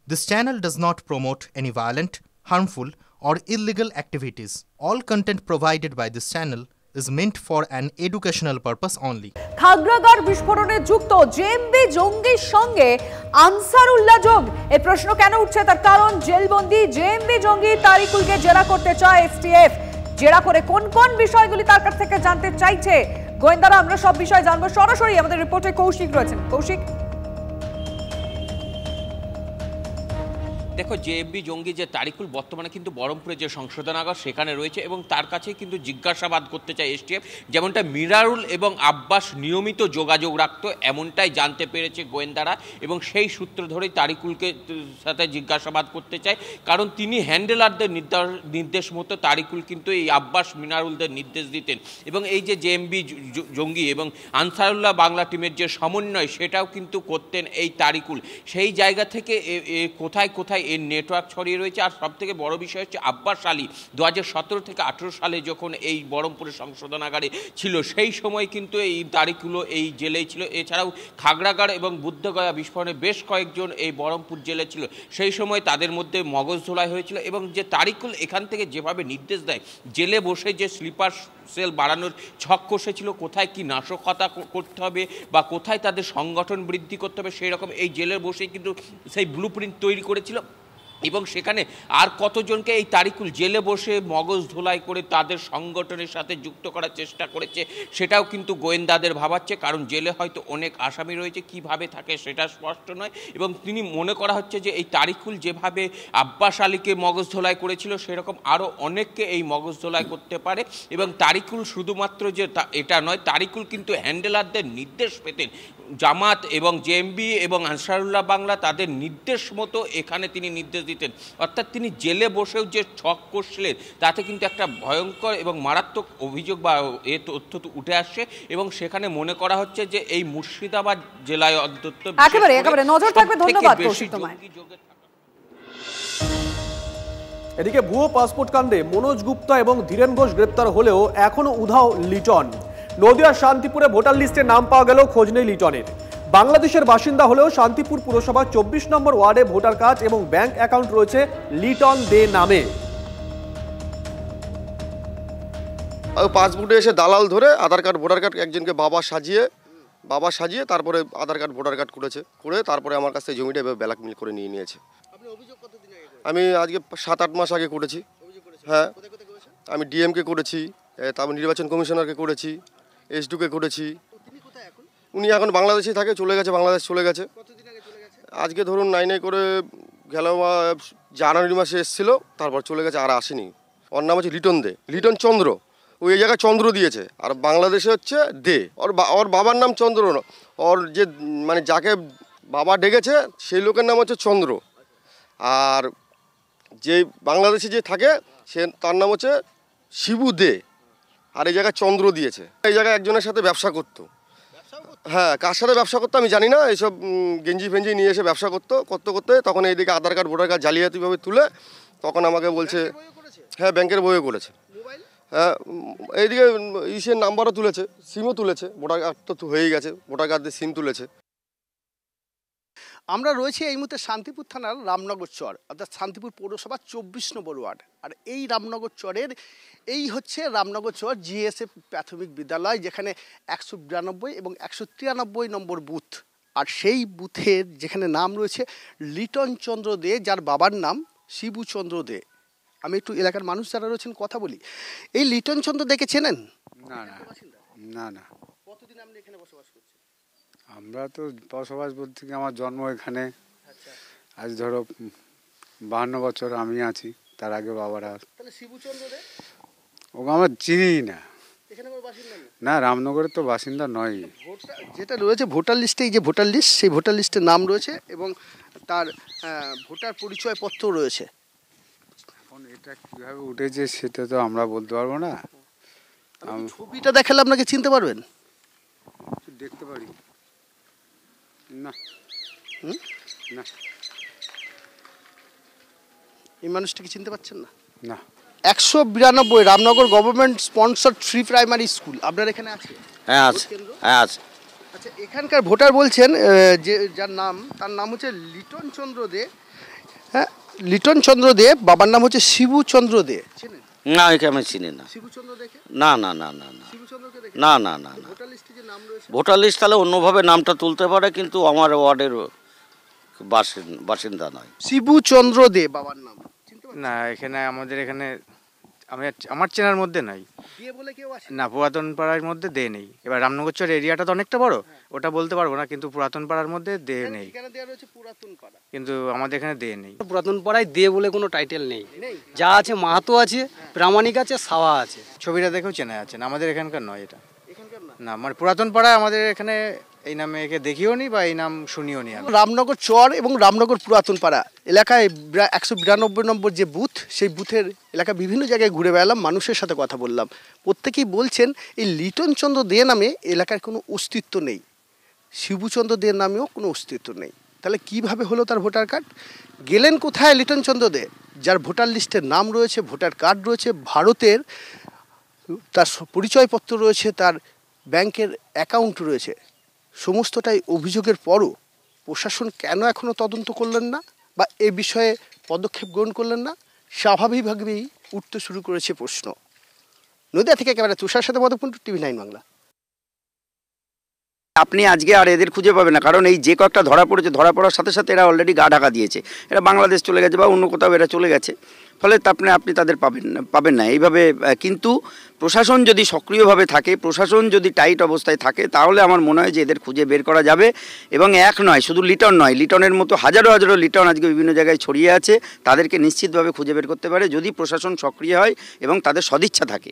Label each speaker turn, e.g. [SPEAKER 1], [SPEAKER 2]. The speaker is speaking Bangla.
[SPEAKER 1] This channel does not promote any violent, harmful, or illegal activities. All content provided by this channel is meant for an educational purpose only.
[SPEAKER 2] Khagragarh বিস্ফোরণে যুক্ত জেএমবি জঙ্গির সঙ্গে আনসারুল্লাহ যোগ এই প্রশ্ন কেন উঠছে তার কারণ জেলবন্দি জেএমবি জঙ্গি তারিকুলকে জেরা করতে চায় এসটিএফ জেরা করে কোন কোন বিষয়গুলি তার কাছ থেকে জানতে চাইছে গোয়েন্দারা আমরা সব বিষয় জানবো সরাসরি আমাদের রিপোর্টে কৌশিক রয়েছেন কৌশিক
[SPEAKER 3] দেখো জেএমবি জঙ্গি যে তারিকুল বর্তমানে কিন্তু বহরমপুরে যে সংশোধনাগার সেখানে রয়েছে এবং তার কাছে কিন্তু জিজ্ঞাসাবাদ করতে চায় এসটিএফ যেমনটা মিরারুল এবং আব্বাস নিয়মিত যোগাযোগ রাখতো এমনটাই জানতে পেরেছে গোয়েন্দারা এবং সেই সূত্র ধরেই তারিকুলকে সাথে জিজ্ঞাসাবাদ করতে চায় কারণ তিনি হ্যান্ডেলারদের নির্দেশ মতো তারিকুল কিন্তু এই আব্বাস মিনারুলদের নির্দেশ দিতেন এবং এই যে জেএমবি জঙ্গি এবং আনসারুল্লাহ বাংলা টিমের যে সমন্বয় সেটাও কিন্তু করতেন এই তারিকুল সেই জায়গা থেকে কোথায় কোথায় এর নেটওয়ার্ক ছড়িয়ে রয়েছে আর সবথেকে বড় বিষয় হচ্ছে আব্বাস আলী 2017 থেকে 18 সালে যখন এই বহরমপুরের সংশোধনাগারে ছিল সেই সময় কিন্তু এই তারিকুলও এই জেলেই ছিল এছাড়াও খাগড়াগড় এবং বুদ্ধগয়া বিস্ফোরণে বেশ কয়েকজন এই বহরমপুর জেলে ছিল সেই সময় তাদের মধ্যে মগজ ধোলাই হয়েছিল এবং যে তারিকুল এখান থেকে যেভাবে নির্দেশ দেয় জেলে বসে যে স্লিপার সেল বাড়ানোর ছক কষেছিল কোথায় কি নাশকতা করতে হবে বা কোথায় তাদের সংগঠন বৃদ্ধি করতে হবে সেই রকম এই জেলের বসেই কিন্তু সেই ব্লুপ্রিন্ট তৈরি করেছিল এবং সেখানে আর কতজনকে এই তারিকুল জেলে বসে মগজ ধোলাই করে তাদের সংগঠনের সাথে যুক্ত করার চেষ্টা করেছে সেটাও কিন্তু গোয়েন্দাদের ভাবাচ্ছে কারণ জেলে হয়তো অনেক আসামি রয়েছে কিভাবে থাকে সেটা স্পষ্ট নয় এবং তিনি মনে করা হচ্ছে যে এই তারিকুল যেভাবে আব্বাস আলীকে মগজ ধোলাই করেছিল সেরকম আরও অনেককে এই মগজ ধোলাই করতে পারে এবং তারিকুল শুধুমাত্র যে এটা নয় তারিকুল কিন্তু হ্যান্ডেলারদের নির্দেশ পেতেন জামাত এবং জেএমবি এবং আনসারুল্লাহ বাংলা তাদের নির্দেশ মতো এখানে তিনি নির্দেশ দিতেন অর্থাৎ তিনি জেলে বসেও যে ছক কষলেন তাতে কিন্তু একটা ভয়ঙ্কর এবং মারাত্মক অভিযোগ বা এ তথ্য উঠে আসছে এবং সেখানে মনে করা হচ্ছে যে এই মুর্শিদাবাদ জেলায় অন্তত
[SPEAKER 2] একেবারে নজর থাকবে ধন্যবাদ কৌশিক তোমায়
[SPEAKER 4] এদিকে ভুয়ো পাসপোর্ট কাণ্ডে মনোজ গুপ্তা এবং ধীরেন ঘোষ গ্রেপ্তার হলেও এখনো উধাও লিটন নদিয়ার শান্তিপুরে ভোটার লিস্টে নাম পাওয়া গেল খোঁজ নেই লিটনের বাংলাদেশের বাসিন্দা হলেও শান্তিপুর পুরসভা 24 নম্বর ওয়ার্ডে ভোটার কার্ড এবং ব্যাংক অ্যাকাউন্ট রয়েছে লিটন দে নামে
[SPEAKER 5] পাসপোর্টে এসে দালাল ধরে আধার কার্ড ভোটার কার্ড একজনকে বাবা সাজিয়ে তারপরে আধার কার্ড ভোটার কার্ড করে তারপরে আমার কাছ থেকে জমিটা এভাবে ব্ল্যাকমেল করে নিয়েছে আমি আজকে 7-8 মাস আগে করেছি হ্যাঁ আমি ডিএমকে করেছি তারপর নির্বাচন কমিশনারকে করেছি এসডিওকে করেছি উনি এখন বাংলাদেশেই থাকে বাংলাদেশ চলে গেছে আজকে ধরুন 9 করে গেল জানুয়ারি মাসে এসেছিল তারপর চলে গেছে আর আসেনি ওর নাম হচ্ছে লিটন চন্দ্র ওই জায়গায় চন্দ্র দিয়েছে আর বাংলাদেশে হচ্ছে দে ওর বাবার নাম চন্দ্র ওর যে মানে যাকে বাবা ডেকেছে সেই লোকের নাম হচ্ছে চন্দ্র আর যে বাংলাদেশে যে থাকে সে তার নাম হচ্ছে শিবু দে আর এই জায়গায় চন্দ্র দিয়েছে এই জায়গায় একজনের সাথে ব্যবসা করতো হ্যাঁ কার সাথে ব্যবসা করতো আমি জানি না এইসব গেঞ্জি ফেঞ্জি নিয়ে এসে ব্যবসা করতে তখন এইদিকে আধার কার্ড ভোটার কার্ড জালিয়াতিভাবে তুলে তখন আমাকে বলছে হ্যাঁ ব্যাংকের বইও করেছে হ্যাঁ এইদিকে ইসের নাম্বারও তুলেছে সিমও তুলেছে ভোটার কার্ড তো হয়েই গেছে ভোটার কার্ড দিয়ে সিম তুলেছে
[SPEAKER 6] আমরা রয়েছি এই মুহূর্তে শান্তিপুর থানার রামনগর চর অর্থাৎ শান্তিপুর পৌরসভা 24 নম্বর ওয়ার্ড আর এই রামনগর চরের এই হচ্ছে রামনগর চর জিএসএ প্রাথমিক বিদ্যালয় যেখানে 192 এবং 193 নম্বর বুথ আর সেই বুথের যেখানে নাম রয়েছে লিটন চন্দ্র দে যার বাবার নাম শিবু চন্দ্র দে আমি একটু এলাকার মানুষ যারা রয়েছেন কথা বলি এই লিটন চন্দ্র দেখে চেনেন
[SPEAKER 7] না
[SPEAKER 6] কতদিন আপনি এখানে বসবাস করছেন
[SPEAKER 7] আমরা তো বসবাস বলতে আমার জন্ম এখানে আজ ধরো 52 বছর আমি আছি তার আগে বাবারা
[SPEAKER 6] তাহলে শিবুচন্দ্র দে
[SPEAKER 7] ওকে আমরা চিনি না
[SPEAKER 6] এখানে কোনো বাসিন্দা
[SPEAKER 7] না রামনগরের তো বাসিন্দা নয়
[SPEAKER 6] যেটা রয়েছে ভোটার লিস্টে এই যে ভোটার লিস্ট সেই ভোটার লিস্টে নাম রয়েছে এবং তার ভোটার পরিচয়পত্র রয়েছে
[SPEAKER 7] এখন এটা কিভাবে উঠেছে সেটা তো আমরা বলতে পারবো না
[SPEAKER 6] ছবিটা দেখালে আপনাকে চিনতে পারবেন
[SPEAKER 7] দেখতে পারি না না
[SPEAKER 6] এই মানুষটাকে চিনতে পারছেন না
[SPEAKER 7] না
[SPEAKER 6] 192 Ramnagar government sponsored free primary school আপনার এখানে আছে
[SPEAKER 5] হ্যাঁ আছে
[SPEAKER 6] আচ্ছা এখানকার ভোটার বলছেন যে যার নাম তার নাম হচ্ছে লিটন চন্দ্র দে হ্যাঁ, লিটন চন্দ্র দে, বাবার নাম হচ্ছে শিবু চন্দ্র দে। চেনেন?
[SPEAKER 8] না, একে আমি চিনি না।
[SPEAKER 6] শিবু চন্দ্র দেখে?
[SPEAKER 8] না না না না না
[SPEAKER 6] শিবু চন্দ্রকে দেখে?
[SPEAKER 8] না না না না।
[SPEAKER 6] ভোটার লিস্টে যে নাম রয়েছে?
[SPEAKER 8] ভোটার লিস্ট তাহলে অন্যভাবে নামটা তুলতে পারে, কিন্তু আমার ওয়ার্ডের বাসিন্দা নয়।
[SPEAKER 6] শিবু চন্দ্র দে বাবার নাম। চিনতে পারছেন?
[SPEAKER 9] না, এখানে আমাদের এখানে আমার চেনার মধ্যে নাই।
[SPEAKER 6] দিয়ে বলে কেউ আছে?
[SPEAKER 9] না, পুরাতন পাড়ার মধ্যে দে নেই। এবার রামনগরচর এরিয়াটা তো অনেকটা বড়, ওটা বলতে পারবো না, কিন্তু পুরাতন পাড়ার মধ্যে দে নেই।
[SPEAKER 6] ঠিকানা দেওয়া রয়েছে পুরাতন পাড়া।
[SPEAKER 9] কিন্তু আমাদের এখানে দে নেই।
[SPEAKER 10] পুরাতন পাড়ায় দে বলে কোনো টাইটেল নেই, যা আছে মাহাতো আছে, প্রামাণিক আছে, সাওয়া আছে।
[SPEAKER 9] ছবিটা দেখেও চেনা যাচ্ছে না, আমাদের এখানকার নয় এটা।
[SPEAKER 6] এখানকার না?
[SPEAKER 9] না, মানে পুরাতন পাড়ায় আমাদের এখানে এই নামে একে দেখিও নি বা এই নাম শুনিও নি আমি।
[SPEAKER 6] রামনগর চর এবং রামনগর পুরাতন পাড়া এলাকায় 192 নম্বর যে বুথ, সেই বুথের এলাকা বিভিন্ন জায়গায় ঘুরে বেড়ালাম, মানুষের সাথে কথা বললাম। প্রত্যেকেই বলছেন এই লিটন চন্দ্র দে নামে এলাকার কোনো অস্তিত্ব নেই, শিবুচন্দ্র দে নামেও কোনো অস্তিত্ব নেই। তাহলে কিভাবে হলো তার ভোটার কার্ড? গেলেন কোথায় লিটন চন্দ্র দে, যার ভোটার লিস্টের নাম রয়েছে, ভোটার কার্ড রয়েছে, ভারতের তার পরিচয়পত্র রয়েছে, তার ব্যাংকের অ্যাকাউন্ট রয়েছে, সমস্তটাই অভিযোগের পরও প্রশাসন কেন এখনও তদন্ত করলেন না বা এ বিষয়ে পদক্ষেপ গ্রহণ করলেন না? স্বাভাবিকভাবেই উঠতে শুরু করেছে প্রশ্ন। নদিয়া থেকে ক্যামেরা তুষার সাথে মধুপুন্টু, TV9 বাংলা।
[SPEAKER 8] আপনি আজকে আর এদের খুঁজে পাবেন না, কারণ এই যে কয়েকটা ধরা পড়েছে, ধরা পড়ার সাথে সাথে এরা অলরেডি গা ঢাকা দিয়েছে, এরা বাংলাদেশ চলে গেছে বা অন্য কোথাও এরা চলে গেছে, ফলে আপনি তাদের পাবেন না এইভাবে। কিন্তু প্রশাসন যদি সক্রিয়ভাবে থাকে, প্রশাসন যদি টাইট অবস্থায় থাকে, তাহলে আমার মনে হয় যে এদের খুঁজে বের করা যাবে। এবং এক নয়, শুধু লিটন নয়, লিটনের মতো হাজারো হাজারো লিটন আজকে বিভিন্ন জায়গায় ছড়িয়ে আছে, তাদেরকে নিশ্চিতভাবে খুঁজে বের করতে পারে যদি প্রশাসন সক্রিয় হয় এবং তাদের সদিচ্ছা থাকে।